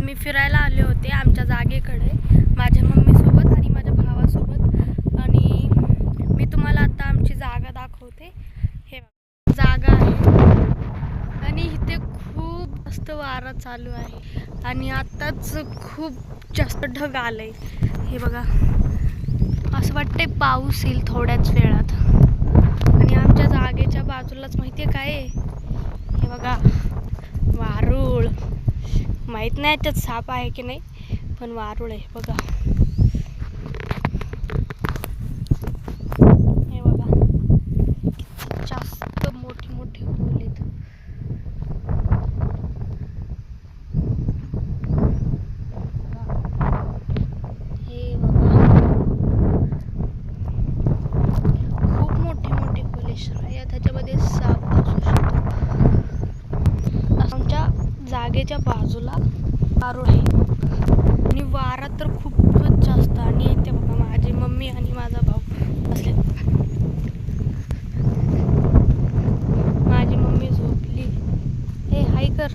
मी फिरायला आले होते आमच्या जागेकडे माझ्या मम्मीसोबत आणि माझ्या भावासोबत, आणि मी तुम्हाला आता आमची जागा दाखवते. हे जागा आहे आणि इथे खूप जास्त वारा चालू आहे आणि आत्ताच खूप जास्त ढग आलंय. हे बघा, असं वाटतंय पाऊस येईल थोड्याच वेळात. आणि आमच्या जागेच्या बाजूलाच माहिती आहे काय आहे? हे बघा, वारूळ. माहीत नाही त्यात साप आहे की नाही, पण वारूळ आहे बघा. हे बघा, किती जास्त मोठी मोठी होल आहेत. हे बघा, खूप मोठे मोठे होल आहे. शायद त्याच्यामध्ये साप असू शकतो. आमच्या जागेच्या बाजूला वारूळ आहे आणि वारा तर खूपच जास्त. आणि इथे बघा, माझी मम्मी आणि माझा भाऊ बसले. माझी मम्मी झोपली. हे हाय कर.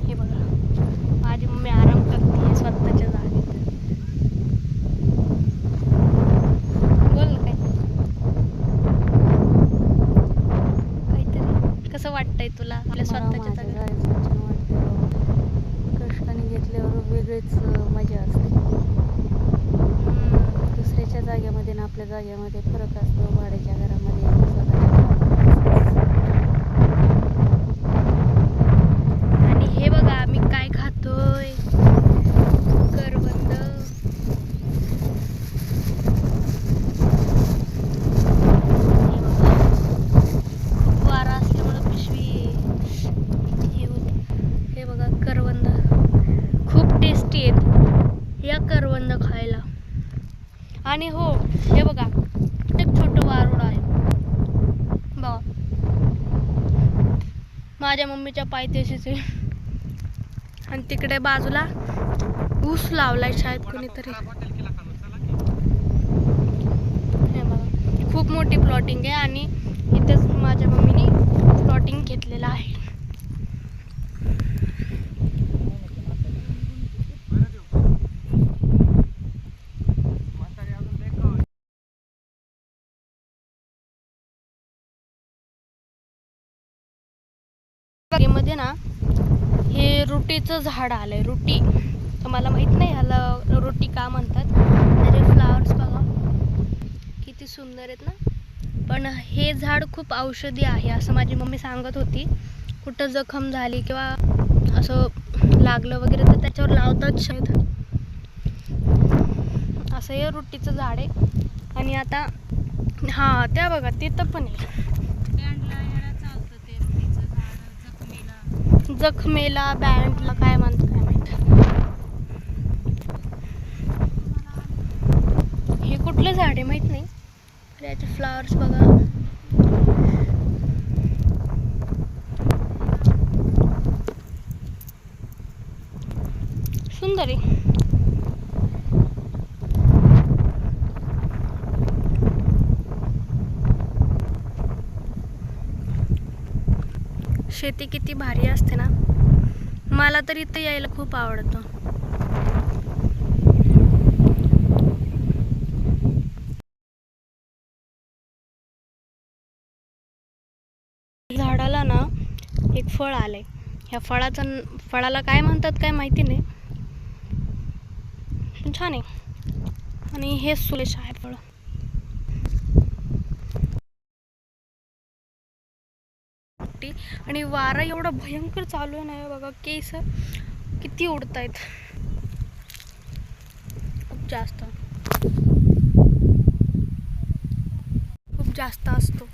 हे बघा, माझी मम्मी आराम करते स्वतःच्या जागेत. बोल काय काहीतरी. कसं वाटतंय तुला आपल्या स्वतःच्या जागेत? कष्टाने घेतल्यावर वेगळीच मजा असते. दुसऱ्याच्या जाग्यामध्ये ना आपल्या जाग्यामध्ये फरक असतो. भाड्याच्या घरामध्ये स्वतःच्या घरामध्ये. आणि हे बघा आम्ही काय खातोय, करवंद. हे बघा, खूप वारा असल्यामुळे पिशवी हे होत. हे बघा, करवंद खूप टेस्टी आहेत या करवंद खायला. आणि हो, हे बघा, एक छोटं वारूळ आहे बघा, माझ्या मम्मीच्या पायथ्याशीच आहे. आणि तिकडे बाजूला ऊस लावलाय शायद कोणीतरी. हे बघा, खूप मोठी प्लॉटिंग आहे आणि इथेच माझ्या मम्मीने प्लॉटिंग घेतलेलं आहे. मध्ये ना हे रुटीचं झाड आलंय. रुटी तुम्हाला माहित नाही ह्याला रुटी का म्हणतात. त्याचे फ्लावर्स बघा किती सुंदर आहेत ना. पण हे झाड खूप औषधी आहे असं माझी मम्मी सांगत होती. कुठं जखम झाली किंवा असं लागलं वगैरे तर त्याच्यावर लावतात शायद. असं हे रुटीचं झाड आहे. आणि आता हा त्या बघा तिथं पण आहे. जखमेला बँडला काय म्हणतात काय माहित. हे कुठलं झाड आहे माहित नाही. याचे फ्लावर्स बघा. सुंदर आहे. शेती किती भारी असते ना. मला तर इथं यायला खूप आवडतं. झाडाला ना एक फळ आलंय. ह्या फळाला काय म्हणतात काय माहिती नाही, पण छान आहे. आणि हे सुलेश आहे फळ. आणि वारा एवढा भयंकर चालू आहे ना बघा, केस किती उडतायत. खूप जास्त असतो.